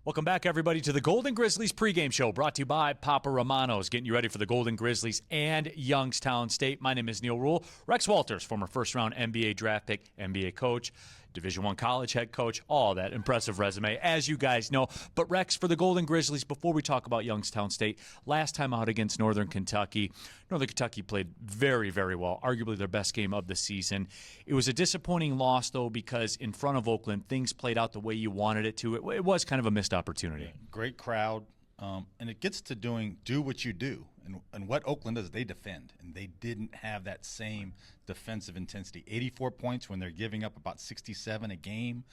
Welcome back, everybody, to the Golden Grizzlies pregame show, brought to you by Papa Romano's, getting you ready for the Golden Grizzlies and Youngstown State. My name is Neil Rule. Rex Walters, former first-round NBA draft pick, NBA coach, Division I college head coach, all that impressive resume, as you guys know. But, Rex, for the Golden Grizzlies, before we talk about Youngstown State, last time out against Northern Kentucky played very, very well, arguably their best game of the season. It was a disappointing loss, though, because in front of Oakland, things played out the way you wanted it to. It was kind of a missed opportunity. Great crowd, and it gets to do what you do. And what Oakland does, they defend, and they didn't have that same defensive intensity. 84 points when they're giving up about 67 a game.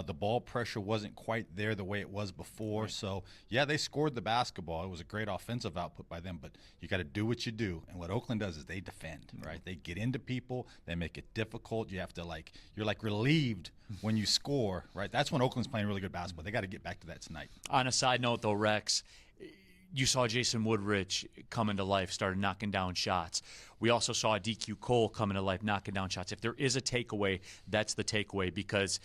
The ball pressure wasn't quite there the way it was before. Right. So, yeah, they scored the basketball. It was a great offensive output by them, but you got to do what you do. And what Oakland does is they defend, right? They get into people. They make it difficult. You have to, you're relieved when you score, right? That's when Oakland's playing really good basketball. They got to get back to that tonight. On a side note, though, Rex, you saw Jason Woodrich come into life, started knocking down shots. We also saw DQ Cole come into life, knocking down shots. If there is a takeaway, that's the takeaway, because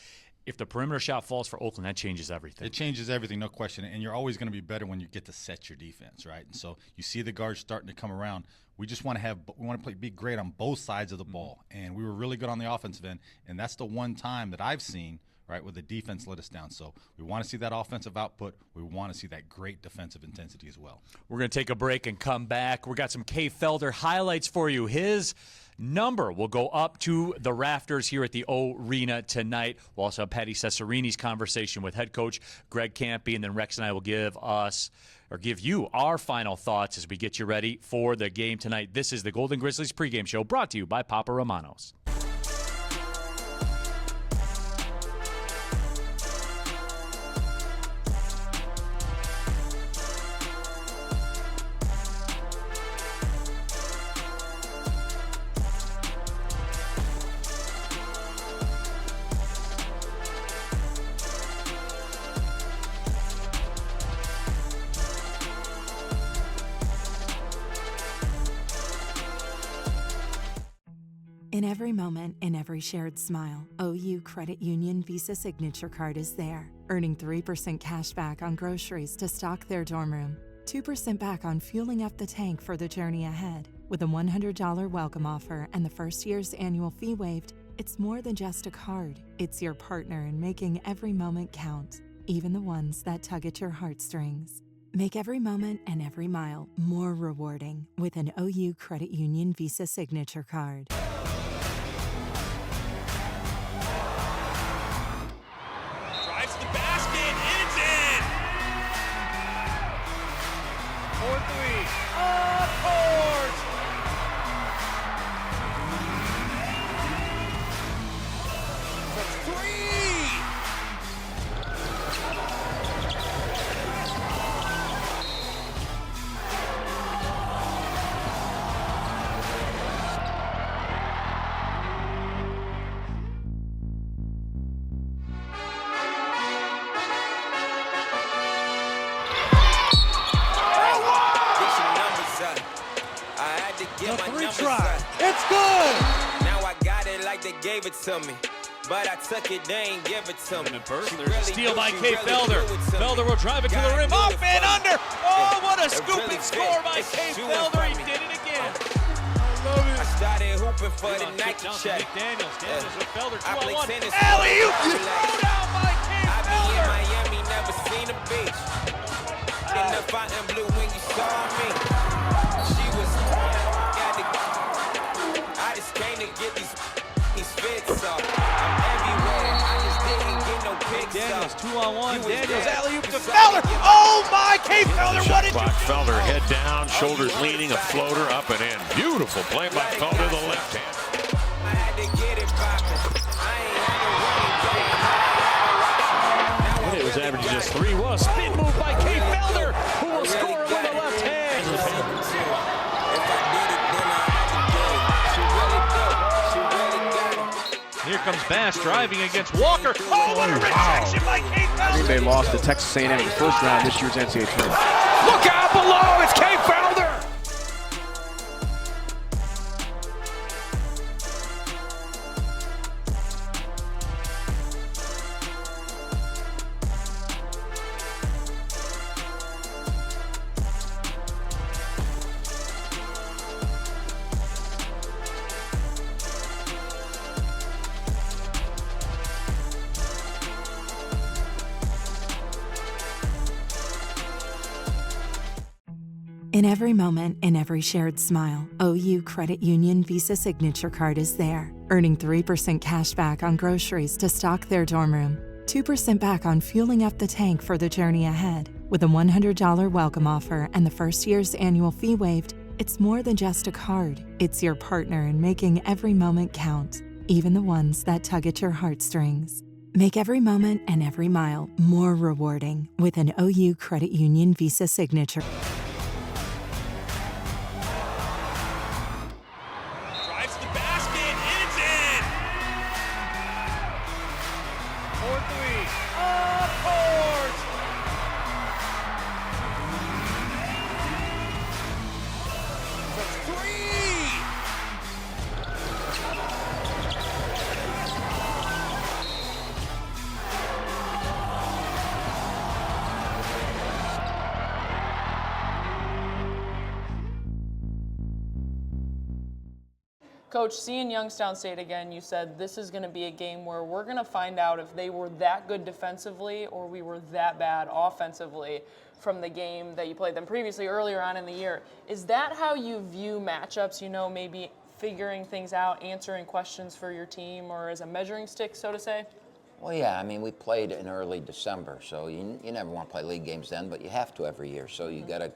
if the perimeter shot falls for Oakland, that changes everything. It changes everything, no question. And you're always going to be better when you get to set your defense, right? And so you see the guards starting to come around. We just want to be great on both sides of the ball. And we were really good on the offensive end, and that's the one time that I've seen, right, where the defense let us down. So we want to see that offensive output. We want to see that great defensive intensity as well. We're going to take a break and come back. We got some Kay Felder highlights for you. His number will go up to the rafters here at the Arena tonight. We'll also have Patty Cesarini's conversation with head coach Greg Campy, and then Rex and I will give you our final thoughts as we get you ready for the game tonight. This is the Golden Grizzlies pregame show, brought to you by Papa Romano's. In every moment, in every shared smile, OU Credit Union Visa Signature Card is there, earning 3% cash back on groceries to stock their dorm room, 2% back on fueling up the tank for the journey ahead. With a $100 welcome offer and the first year's annual fee waived, it's more than just a card. It's your partner in making every moment count, even the ones that tug at your heartstrings. Make every moment and every mile more rewarding with an OU Credit Union Visa Signature Card. It's good! Now I got it like they gave it to me. But I took it, they ain't give it to me. There's a steal by Kay Felder. Felder will drive it to the rim. Up and under! Oh, what a scooping score by Kay Felder. He did it again. I love it. I started hooping for the Nike check. Daniels with Felder, 2-on-1. Alley-oop! Throw down by Kay I be in Felder. Miami, never seen a beach. In the fountain blue when you saw me. She was I just came to get these fits up. I'm everywhere. I just didn't get no picks Daniels, up. 2-on-1. Daniels, alley-oop to Felder. Oh, my, Kay Felder, what did you do? Felder, head down, shoulders leaning, a floater up and in. Beautiful play by Felder to the left hand. I had to get it poppin'. I ain't had It was averaging just 3. What a spin move by Kay Felder, who will score with the left hand. Here comes Bass driving against Walker. Oh, what a rejection by Kay Felder. Green Bay lost to Texas A&M in the first round this year's NCAA tournament. Look out below, it's Kay Felder. In every moment, in every shared smile, OU Credit Union Visa Signature Card is there, earning 3% cash back on groceries to stock their dorm room, 2% back on fueling up the tank for the journey ahead. With a $100 welcome offer and the first year's annual fee waived, it's more than just a card. It's your partner in making every moment count, even the ones that tug at your heartstrings. Make every moment and every mile more rewarding with an OU Credit Union Visa Signature. Drives the basket, and it's in! 4-3, of course! For three! Coach, seeing Youngstown State again, you said this is going to be a game where we're going to find out if they were that good defensively or we were that bad offensively from the game that you played them previously earlier on in the year. Is that how you view matchups, maybe figuring things out, answering questions for your team, or as a measuring stick, so to say? Well, yeah, we played in early December, so you never want to play league games then, but you have to every year, so you got to,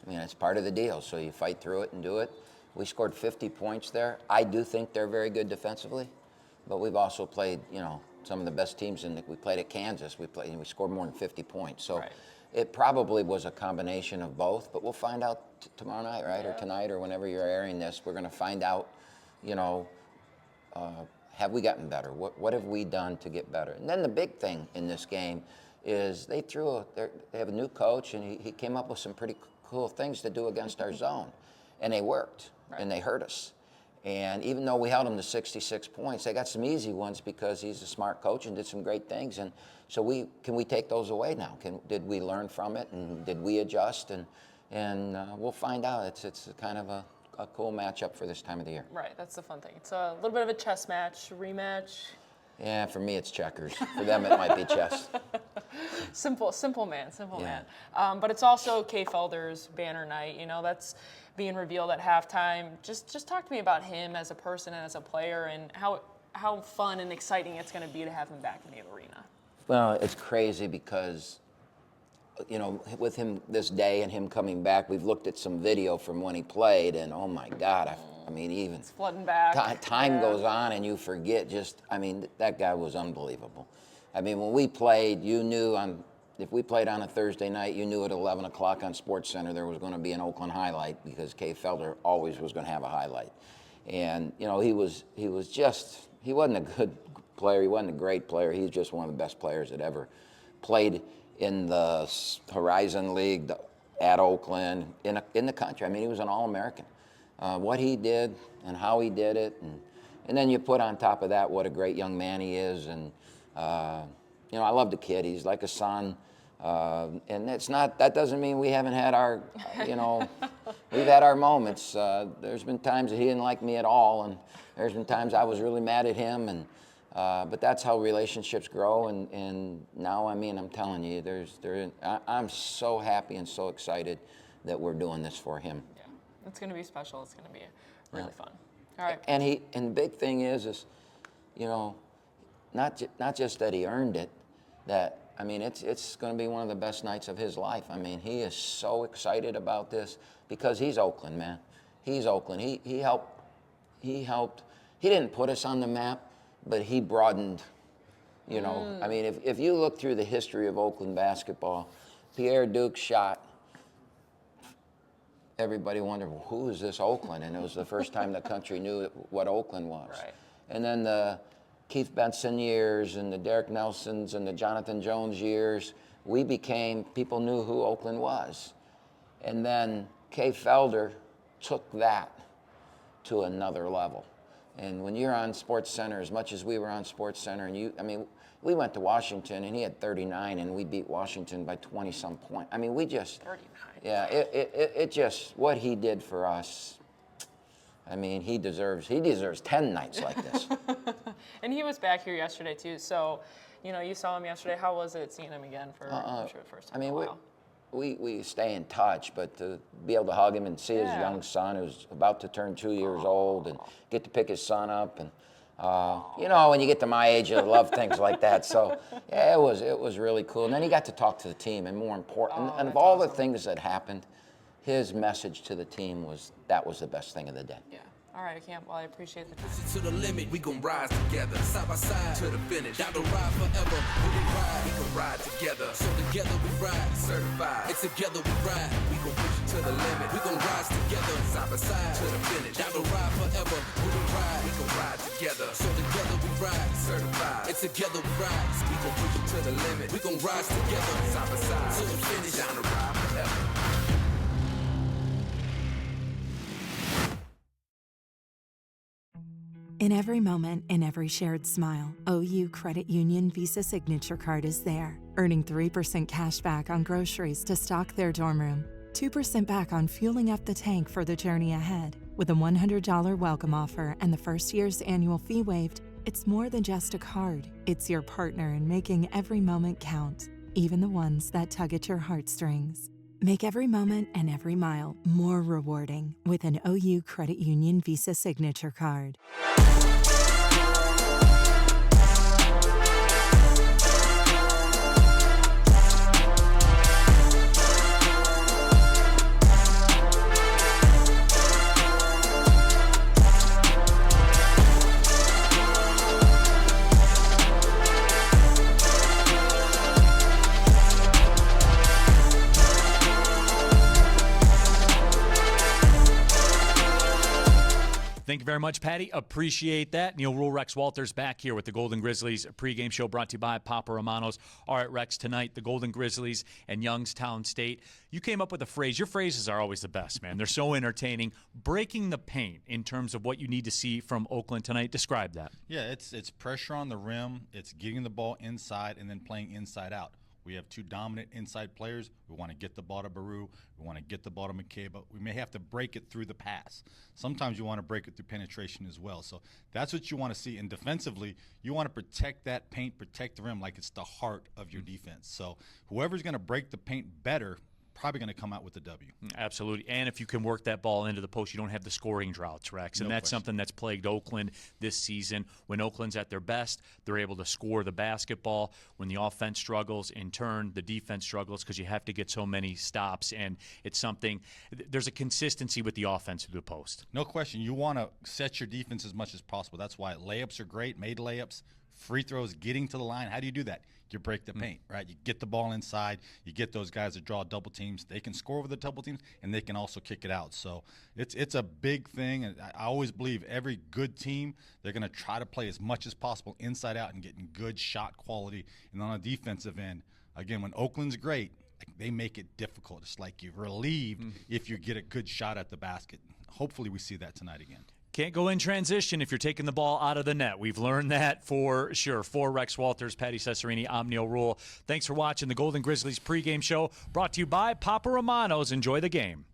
it's part of the deal, so you fight through it and do it. We scored 50 points there. I do think they're very good defensively, but we've also played, some of the best teams. We played at Kansas. We scored more than 50 points. So It probably was a combination of both, but we'll find out tomorrow night, right, or tonight, or whenever you're airing this. We're going to find out, have we gotten better? What have we done to get better? And then the big thing in this game is they have a new coach, and he came up with some pretty cool things to do against our zone, and they worked. And they hurt us. And even though we held them to 66 points, they got some easy ones because he's a smart coach and did some great things. And so can we take those away now? Did we learn from it, and did we adjust? And we'll find out. It's kind of a cool matchup for this time of the year. Right, that's the fun thing. It's a little bit of a chess match, rematch. Yeah, for me it's checkers. For them it might be chess. Simple man. But it's also Kay Felder's banner night. That's being revealed at halftime. Just talk to me about him as a person and as a player, and how fun and exciting it's going to be to have him back in the arena. Well, it's crazy because, with him this day and him coming back, we've looked at some video from when he played, and oh my God, even it's flooding back. Time goes on and you forget that guy was unbelievable. When we played, you knew if we played on a Thursday night, you knew at 11 o'clock on SportsCenter there was going to be an Oakland highlight because Kay Felder always was going to have a highlight. And, he wasn't a good player. He wasn't a great player. He's just one of the best players that ever played in the Horizon League at Oakland, in the country. He was an All-American. What he did and how he did it, and then you put on top of that what a great young man he is. And, I love the kid. He's like a son. And that doesn't mean we haven't had our, we've had our moments. There's been times that he didn't like me at all, and there's been times I was really mad at him, but that's how relationships grow. And now, I'm telling you, I'm so happy and so excited that we're doing this for him. Yeah, it's going to be special. It's going to be really fun. All right. And the big thing is not just that he earned it, that it's going to be one of the best nights of his life. He is so excited about this because he's Oakland, man. He's Oakland. He helped. He didn't put us on the map, but he broadened. If you look through the history of Oakland basketball, Pierre Duke's shot. Everybody wondered, well, who is this Oakland? And it was the first time the country knew what Oakland was. Right. And then the Keith Benson years and the Derek Nelsons and the Jonathan Jones years, people knew who Oakland was. And then Kay Felder took that to another level. And when you're on SportsCenter, as much as we were on SportsCenter, and we went to Washington and he had 39 and we beat Washington by 20-some points. 39. Yeah, it just, what he did for us, he deserves 10 nights like this. And he was back here yesterday too, so, you saw him yesterday. How was it seeing him again for the first time in a while? we stay in touch, but to be able to hug him and see his young son who's about to turn 2 years old and get to pick his son up, and you know, when you get to my age, you love things like that. So yeah, it was really cool. And then he got to talk to the team, and more important, and of all the things that happened, his message to the team was that was the best thing of the day. Yeah. All right, well, I appreciate the time. To the limit, we gon' rise together, side by side to the finish. Down the ride forever, when we ride, we gon' ride together. So together we ride, certified. And together we ride, we gon' push it to the limit. We gon' rise together, side by side to the finish. Down the ride forever, when we ride, we gon' ride together. So together we ride, certified. And together we ride, we gon' push it to the limit. We gon' rise together, side by side to the finish. Down the ride forever. In every moment, in every shared smile, OU Credit Union Visa Signature Card is there, earning 3% cash back on groceries to stock their dorm room, 2% back on fueling up the tank for the journey ahead. With a $100 welcome offer and the first year's annual fee waived, it's more than just a card. It's your partner in making every moment count, even the ones that tug at your heartstrings. Make every moment and every mile more rewarding with an OU Credit Union Visa Signature Card. Thank you very much, Patty. Appreciate that. Neil Rule, Rex Walters back here with the Golden Grizzlies pregame show brought to you by Papa Romano's. All right, Rex, tonight, the Golden Grizzlies and Youngstown State. You came up with a phrase. Your phrases are always the best, man. They're so entertaining. Breaking the paint in terms of what you need to see from Oakland tonight. Describe that. Yeah, it's pressure on the rim. It's getting the ball inside and then playing inside out. We have two dominant inside players. We want to get the ball to Baru. We want to get the ball to McKay, but we may have to break it through the pass. Sometimes you want to break it through penetration as well. So that's what you want to see. And defensively, you want to protect that paint, protect the rim like it's the heart of your defense. So whoever's going to break the paint better, probably going to come out with the W. Absolutely. And if you can work that ball into the post, you don't have the scoring droughts, Rex. And that's something that's plagued Oakland this season. When Oakland's at their best, they're able to score the basketball. When the offense struggles, in turn, the defense struggles because you have to get so many stops. And it's something – there's a consistency with the offense through the post. No question. You want to set your defense as much as possible. That's why layups are great, made layups, free throws, getting to the line. How do you do that? You break the paint, right? You get the ball inside. You get those guys that draw double teams. They can score over the double teams, and they can also kick it out. So it's a big thing, and I always believe every good team, they're going to try to play as much as possible inside out and getting good shot quality. And on the defensive end, again, when Oakland's great, they make it difficult. It's like you're relieved if you get a good shot at the basket. Hopefully we see that tonight again. Can't go in transition if you're taking the ball out of the net. We've learned that for sure. For Rex Walters, Patty Cesarini, I'm Neil Rule. Thanks for watching the Golden Grizzlies pregame show brought to you by Papa Romano's. Enjoy the game.